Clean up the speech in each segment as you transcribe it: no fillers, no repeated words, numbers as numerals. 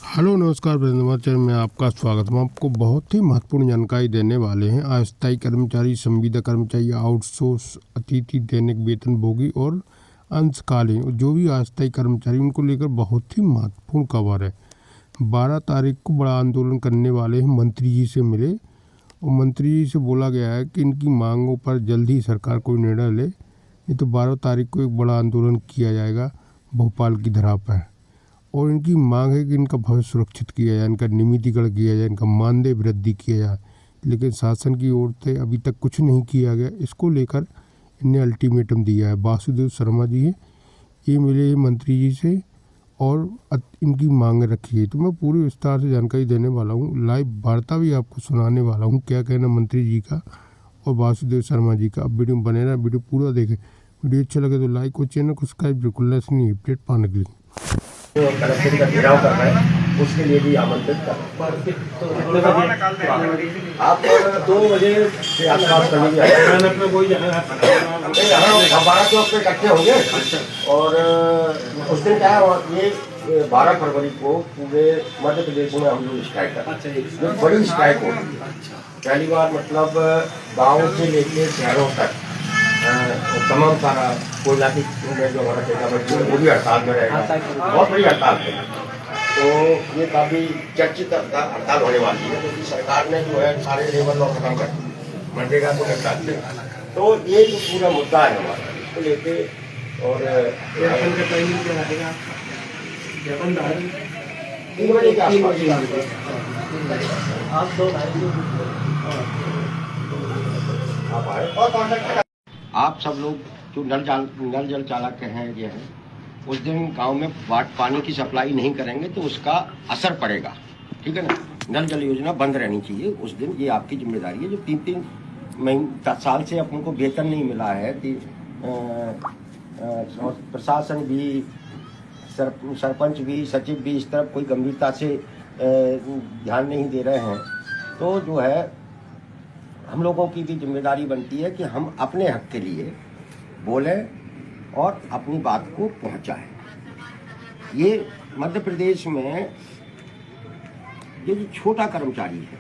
Hello नमस्कार Brajendra channel में आपका स्वागत। हम आपको बहुत ही महत्वपूर्ण जानकारी देने वाले हैं। अस्थायी कर्मचारी, संविदा कर्मचारी, आउटसोर्स, अतिथि, दैनिक वेतनभोगी और अंशकालीन जो भी अस्थायी कर्मचारी, उनको लेकर बहुत ही महत्वपूर्ण खबर है। 12 तारीख को बड़ा आंदोलन करने वाले हैं। मंत्री जी से मिले और मंत्री जी से बोला गया है कि इनकी मांगों पर जल्द ही सरकार कोई निर्णय ले, नहीं तो 12 तारीख को एक बड़ा आंदोलन किया जाएगा भोपाल की धरा पर। और इनकी मांग है कि इनका भविष्य सुरक्षित किया जाए, इनका नियमितीकरण किया जाए, इनका मानदेय वृद्धि किया जाए। लेकिन शासन की ओर से अभी तक कुछ नहीं किया गया। इसको लेकर इन्हें अल्टीमेटम दिया है। वासुदेव शर्मा जी है, ये मिले मंत्री जी से और इनकी मांग रखी है। तो मैं पूरी विस्तार से जानकारी देने वाला हूँ। लाइव वार्ता भी आपको सुनाने वाला हूँ, क्या कहना मंत्री जी का और वासुदेव शर्मा जी का। अब वीडियो में बने रहा, वीडियो पूरा देखें। वीडियो अच्छा लगे तो लाइक और चैनल को सब्सक्राइब बिल्कुल नहीं अपडेट पाने के लिए। कर्मचारी का घेराव कर रहे हैं, उसके लिए भी आमंत्रित कर रहे हैं। आप 2 बजे से आसपास कभी भी आए, हमारा चौक पे इकट्ठे होंगे। और उस दिन क्या है, ये 12 फरवरी को पूरे मध्य प्रदेश में हम लोग स्ट्राइक करते हैं। बड़ी स्ट्राइक होगी, पहली बार मतलब गाँव से लेकर शहरों तक तमाम सारा कोयला की जो हमारा ठेका वो भी हड़ताल में रहेगा। बहुत बड़ी हड़ताल है, तो ये काफ़ी चर्चित हड़ताल होने वाली है, क्योंकि सरकार ने जो है सारे लेबर लॉ खत्म कर दिए, मनरेगा को निपटा दिया। तो ये जो पूरा मुद्दा है हमारा, इसको लेके और 3 बजे के आसपास आप आए और कॉन्टेक्ट। आप सब लोग जो नल जल चालक हैं, ये हैं, उस दिन गांव में पानी की सप्लाई नहीं करेंगे तो उसका असर पड़ेगा, ठीक है ना। नल जल योजना बंद रहनी चाहिए उस दिन, ये आपकी जिम्मेदारी है। जो 3 साल से अपन को वेतन नहीं मिला है, प्रशासन भी, सरपंच भी, सचिव भी इस तरफ कोई गंभीरता से ध्यान नहीं दे रहे हैं, तो जो है हम लोगों की भी जिम्मेदारी बनती है कि हम अपने हक के लिए बोलें और अपनी बात को पहुंचाएं। ये मध्य प्रदेश में ये जो छोटा कर्मचारी है,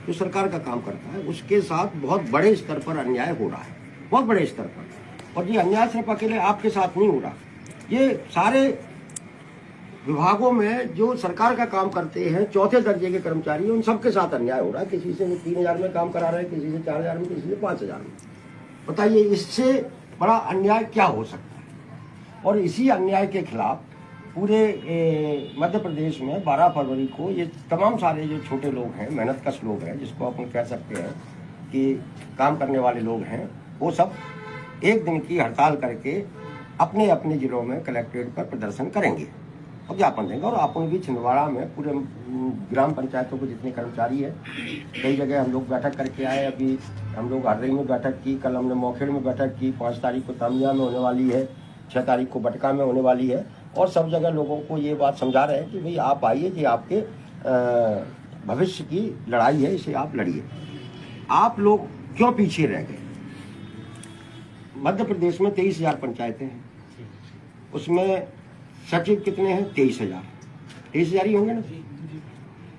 जो सरकार का काम करता है, उसके साथ बहुत बड़े स्तर पर अन्याय हो रहा है, बहुत बड़े स्तर पर। और ये अन्याय सिर्फ अकेले आपके साथ नहीं हो रहा, ये सारे विभागों में जो सरकार का काम करते हैं, चौथे दर्जे के कर्मचारी, उन सबके साथ अन्याय हो रहा है। किसी से 3000 में काम करा रहे हैं, किसी से 4000 में, किसी से 5000 में। बताइए इससे बड़ा अन्याय क्या हो सकता है। और इसी अन्याय के खिलाफ पूरे मध्य प्रदेश में 12 फरवरी को ये तमाम सारे जो छोटे लोग हैं, मेहनतकश लोग हैं, जिसको अपन कह सकते हैं कि काम करने वाले लोग हैं, वो सब 1 दिन की हड़ताल करके अपने अपने जिलों में कलेक्ट्रेट पर प्रदर्शन करेंगे और ज्ञापन देंगे। और अपन भी छिंदवाड़ा में पूरे ग्राम पंचायतों के जितने कर्मचारी है, कई जगह हम लोग बैठक करके आए। अभी हम लोग हरदई में बैठक की, कल हमने मौखेड़ में बैठक की, 5 तारीख को तामिया में होने वाली है, 6 तारीख को बटका में होने वाली है। और सब जगह लोगों को ये बात समझा रहे हैं कि भाई आप आइए, ये आपके भविष्य की लड़ाई है, इसे आप लड़िए। आप लोग क्यों पीछे रह गए। मध्य प्रदेश में 23,000 पंचायतें हैं, उसमें सचिव कितने हैं? 23,000 ही होंगे ना।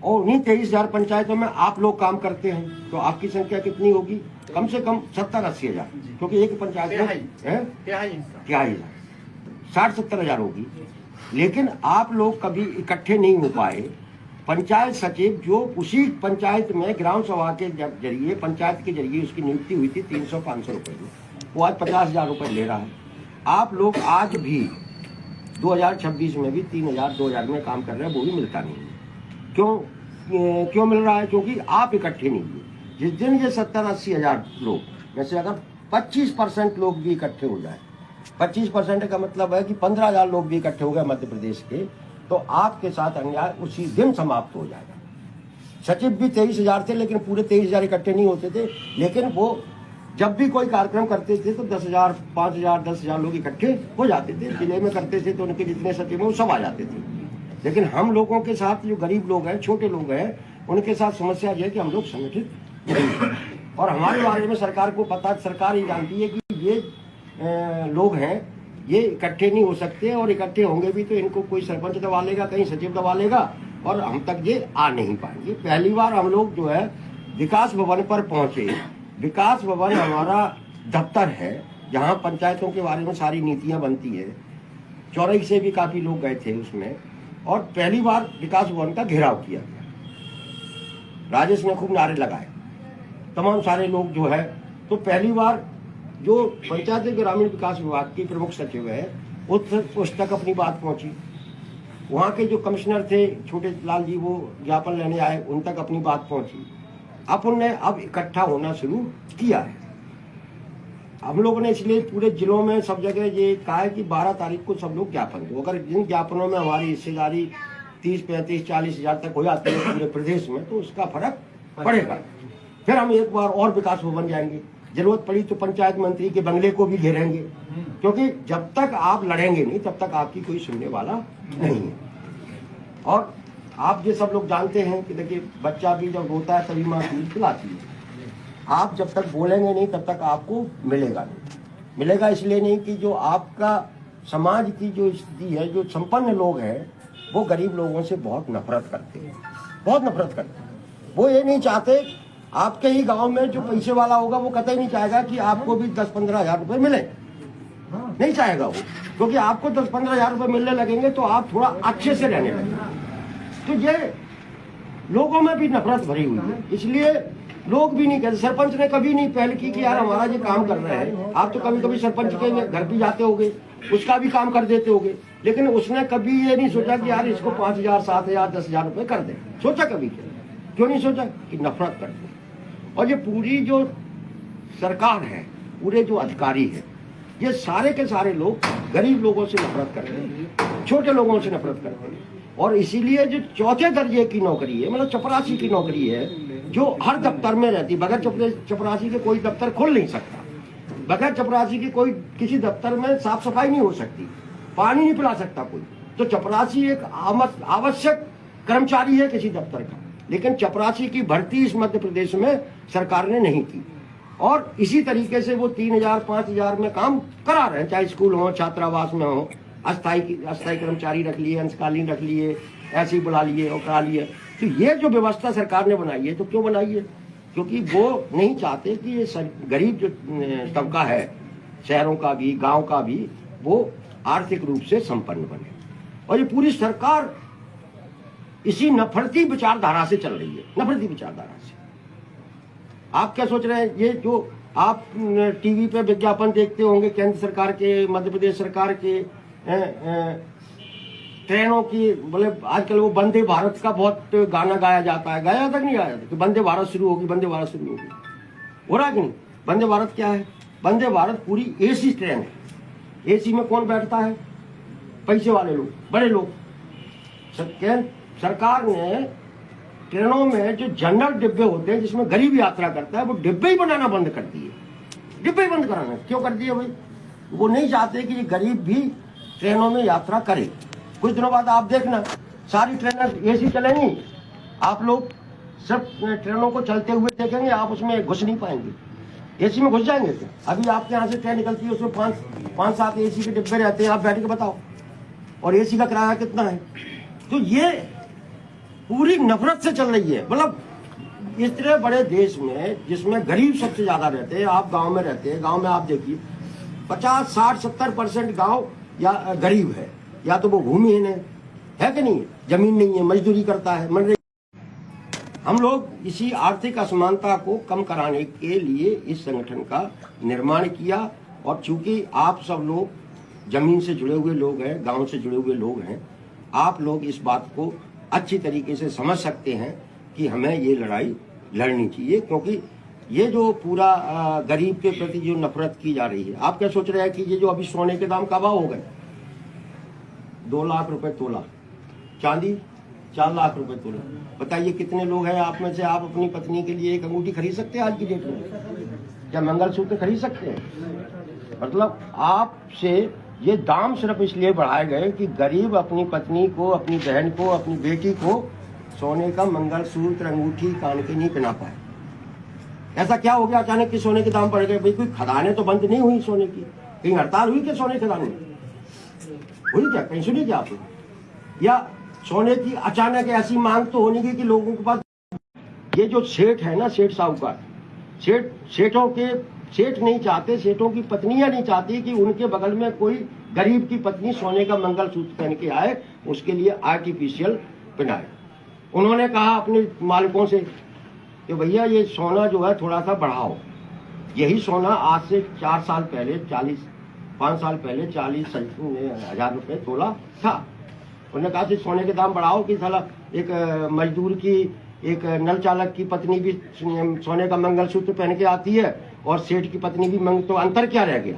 और उन्हीं 23,000 पंचायतों में आप लोग काम करते हैं, तो आपकी संख्या कितनी होगी? कम से कम 70-80 हजार, क्योंकि एक पंचायत में 60-70 हजार होगी। लेकिन आप लोग कभी इकट्ठे नहीं हो पाए। पंचायत सचिव जो उसी पंचायत में ग्राम सभा के जरिए, पंचायत के जरिए उसकी नियुक्ति हुई थी 300-500 रुपए में, वो आज 50,000 रुपए ले रहा है। आप लोग आज भी 2026 में भी 3,000-2,000 में काम कर रहे हैं, वो भी मिलता नहीं है। क्यों मिल रहा है? क्योंकि आप इकट्ठे नहीं हुए। जिस दिन ये 70-80 हजार लोग में से अगर 25% लोग भी इकट्ठे हो जाए, 25% का मतलब है कि 15,000 लोग भी इकट्ठे हो गए मध्य प्रदेश के, तो आपके साथ अन्याय उसी दिन समाप्त हो जाएगा। सचिव भी 23,000 थे, लेकिन पूरे 23,000 इकट्ठे नहीं होते थे। लेकिन वो जब भी कोई कार्यक्रम करते थे तो 10,000, 5,000, 10,000 लोग इकट्ठे हो जाते थे। जिले में करते थे तो उनके जितने सचिव हैं वो सब आ जाते थे। लेकिन हम लोगों के साथ जो गरीब लोग हैं, छोटे लोग हैं, उनके साथ समस्या ये है कि हम लोग संगठित नहीं हैं। और हमारे बारे में सरकार को पता, सरकार ही जानती है कि ये लोग हैं, ये इकट्ठे नहीं हो सकते, और इकट्ठे होंगे भी तो इनको कोई सरपंच दबा लेगा, कहीं सचिव दबा लेगा, और हम तक ये आ नहीं पाएंगे। पहली बार हम लोग जो है विकास भवन पर पहुंचे। विकास भवन हमारा दफ्तर है जहां पंचायतों के बारे में सारी नीतियां बनती है। चौरई से भी काफी लोग गए थे उसमें, और पहली बार विकास भवन का घेराव किया गया। राजेश ने खूब नारे लगाए, तमाम सारे लोग जो है। तो पहली बार जो पंचायत ग्रामीण विकास विभाग की प्रमुख सचिव है उस तक अपनी बात पहुंची। वहाँ के जो कमिश्नर थे छोटे लाल जी, वो ज्ञापन लेने आए, उन तक अपनी बात पहुंची। अपन ने अब इकट्ठा होना शुरू किया है। हम लोगों ने इसलिए पूरे जिलों में सब जगह ये कहा है कि 12 तारीख को सब लोग ज्ञापन दो। अगर जिन ज्ञापनों में हमारी हिस्सेदारी 30, 35, 40 हजार तक हो जाती है पूरे प्रदेश में, तो उसका फर्क पड़ेगा। फिर हम एक बार और विकास भवन जाएंगे, जरूरत पड़ी तो पंचायत मंत्री के बंगले को भी घेरेंगे, क्योंकि जब तक आप लड़ेंगे नहीं तब तक आपकी कोई सुनने वाला नहीं है। और आप ये सब लोग जानते हैं कि देखिए, बच्चा भी जब रोता है तभी माँ दूध पिलाती है। आप जब तक बोलेंगे नहीं तब तक आपको मिलेगा नहीं। मिलेगा इसलिए नहीं कि जो आपका समाज की जो स्थिति है, जो संपन्न लोग हैं वो गरीब लोगों से बहुत नफरत करते हैं, बहुत नफरत करते हैं। वो ये नहीं चाहते, आपके ही गांव में जो पैसे वाला होगा वो कतई नहीं चाहेगा कि आपको भी 10-15 हजार रुपए मिले, नहीं चाहेगा वो, क्योंकि आपको 10-15 हजार रुपए मिलने लगेंगे तो आप थोड़ा अच्छे से रहने लगेंगे। तो ये लोगों में भी नफरत भरी हुई है, इसलिए लोग भी नहीं कहते। सरपंच ने कभी नहीं पहल की कि यार हमारा ये काम कर रहे हैं। आप तो कभी कभी सरपंच के घर भी जाते होगे, उसका भी काम कर देते होगे, लेकिन उसने कभी ये नहीं सोचा कि यार इसको 5,000, 7,000, 10,000 रुपए कर दे। सोचा कभी क्यों नहीं सोचा? कि नफरत करते। और ये पूरी जो सरकार है, पूरे जो अधिकारी है, ये सारे के सारे लोग गरीब लोगों से नफरत करते हैं, छोटे लोगों से नफरत करते हैं। और इसीलिए जो चौथे दर्जे की नौकरी है, मतलब चपरासी की नौकरी है, जो हर दफ्तर में रहती, बगैर चपरासी के कोई दफ्तर खुल नहीं सकता, बगैर चपरासी के कोई किसी दफ्तर में साफ सफाई नहीं हो सकती, पानी नहीं पिला सकता कोई। तो चपरासी एक आवश्यक कर्मचारी है किसी दफ्तर का, लेकिन चपरासी की भर्ती इस मध्य प्रदेश में सरकार ने नहीं की। और इसी तरीके से वो 3,000, 5,000 में काम करा रहे हैं, चाहे स्कूल हो, छात्रावास में हो, अस्थायी कर्मचारी रख लिए, अंशकालीन रख लिए, ऐसे ही बुला लिए और करा लिए। तो ये जो व्यवस्था सरकार ने बनाई है, तो क्यों बनाई है? क्योंकि वो नहीं चाहते कि ये गरीब जो तबका है, शहरों का भी, गांव का भी, वो आर्थिक रूप से संपन्न बने। और ये पूरी सरकार इसी नफरती विचारधारा से चल रही है, नफरती विचारधारा से। आप क्या सोच रहे हैं? ये जो आप टीवी पे विज्ञापन देखते होंगे केंद्र सरकार के, मध्य प्रदेश सरकार के, ट्रेनों की, बोले आजकल वो वंदे भारत का बहुत गाना गाया जाता है, गाया तक नहीं गाया कि वंदे भारत शुरू होगी, वंदे भारत शुरू होगी। हो रहा कि नहीं? वंदे भारत क्या है? वंदे भारत पूरी एसी ट्रेन है। एसी में कौन बैठता है? पैसे वाले लोग, बड़े लोग। सरकार ने ट्रेनों में जो जनरल डिब्बे होते हैं जिसमें गरीब यात्रा करता है, वो डिब्बे ही बनाना बंद कर दिए। डिब्बे ही बंद कराना क्यों कर दिए भाई? वो नहीं चाहते कि ये गरीब भी ट्रेनों में यात्रा करे। कुछ दिनों बाद आप देखना, सारी ट्रेनें एसी चलेंगी, आप लोग सब ट्रेनों को चलते हुए देखेंगे, आप उसमें घुस नहीं पाएंगे। एसी में घुस जाएंगे तो अभी आपके यहाँ से ट्रेन निकलती है, उसमें 5-7 एसी के डिब्बे रहते हैं, आप बैठ के बताओ, और एसी का किराया कितना है? तो ये पूरी नफरत से चल रही है। मतलब इतने बड़े देश में जिसमें गरीब सबसे ज्यादा रहते हैं, आप गांव में रहते हैं, गांव में आप देखिए 50, 60, 70% गांव या गरीब है, या तो वो भूमिहीन है कि नहीं, जमीन नहीं है, मजदूरी करता है, मनरेगा। हम लोग इसी आर्थिक असमानता को कम कराने के लिए इस संगठन का निर्माण किया। और चूंकि आप सब लोग जमीन से जुड़े हुए लोग हैं, गांव से जुड़े हुए लोग हैं, आप लोग इस बात को अच्छी तरीके से समझ सकते हैं कि हमें ये लड़ाई लड़नी चाहिए। क्योंकि ये जो पूरा गरीब के प्रति जो नफरत की जा रही है, आप क्या सोच रहे हैं कि ये जो अभी सोने के दाम कब हो गए? 2 लाख रुपए तोला, चांदी 4 लाख रुपए तोला। बताइए कितने लोग हैं आप में से, आप अपनी पत्नी के लिए एक अंगूठी खरीद सकते हैं आज की डेट में? क्या मंगलसूत्र खरीद सकते हैं? मतलब आपसे ये दाम सिर्फ इसलिए बढ़ाए गए कि गरीब अपनी पत्नी को, अपनी बहन को, अपनी बेटी को सोने का मंगलसूत्र, अंगूठी, कान के नहीं पहना पाए। ऐसा क्या हो गया अचानक कि सोने के दाम बढ़ गए? भाई कोई खदानें तो बंद नहीं हुई सोने की, कहीं हड़ताल हुई क्या सोने खदान में? हुई क्या? कहीं सुनी क्या आपने? या सोने की अचानक ऐसी मांग तो होनी कि लोगों के पास, ये जो सेठ है ना, सेठ साहूकार, सेठ नहीं चाहते, सेठों की पत्नियां नहीं चाहती कि उनके बगल में कोई गरीब की पत्नी सोने का मंगलसूत्र पहन के आए, उसके लिए आर्टिफिशियल पहनाए। उन्होंने कहा अपने मालिकों से कि भैया ये सोना जो है थोड़ा सा बढ़ाओ। यही सोना आज से 4 साल पहले 5 साल पहले 40,000 रुपए तोला था। उन्होंने कहा कि सोने के दाम बढ़ाओ कि साला एक मजदूर की, एक नल चालक की पत्नी भी सोने का मंगलसूत्र पहन के आती है और सेठ की पत्नी भी तो अंतर क्या रह गया?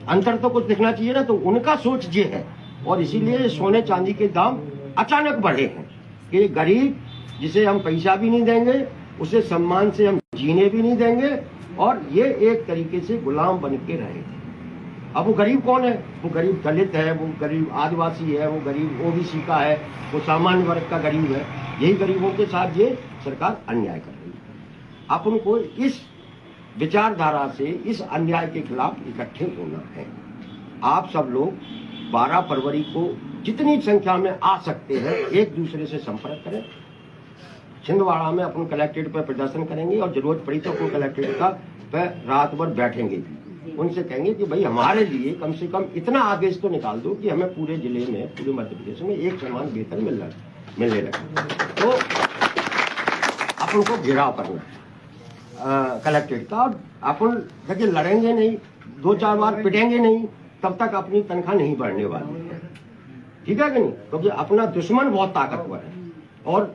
अंतर तो कुछ दिखना चाहिए ना। तो उनका सोच ये है और इसीलिए सोने चांदी के दाम अचानक बढ़े हैं कि गरीब, जिसे हम पैसा भी नहीं देंगे, उसे सम्मान से हम जीने भी नहीं देंगे और ये एक तरीके से गुलाम बन के रहे। अब वो गरीब कौन है? वो गरीब दलित है, वो गरीब आदिवासी है, वो गरीब ओबीसी का है, वो सामान्य वर्ग का गरीब है। यही गरीबों के साथ ये सरकार अन्याय कर रही है। अपन को इस विचारधारा से, इस अन्याय के खिलाफ इकट्ठे होना है। आप सब लोग 12 फरवरी को जितनी संख्या में आ सकते हैं एक दूसरे से संपर्क करें। छिंदवाड़ा में अपन कलेक्ट्रेट पर प्रदर्शन करेंगे और जरूरत पड़ी तो अपन कलेक्ट्रेट का पे रात भर बैठेंगे भी। उनसे कहेंगे कि भाई हमारे लिए कम से कम इतना आदेश तो निकाल दो कि हमें पूरे जिले में, पूरे मध्य प्रदेश में एक समान वेतन मिलने लगे। तो अपन को घेराव करना है कलेक्ट्रेट का। और अपन देखिए लड़ेंगे नहीं, 2-4 बार पिटेंगे नहीं, तब तक अपनी तनख्वाह नहीं बढ़ने वाली है। ठीक है कि नहीं? क्योंकि अपना दुश्मन बहुत ताकतवर है और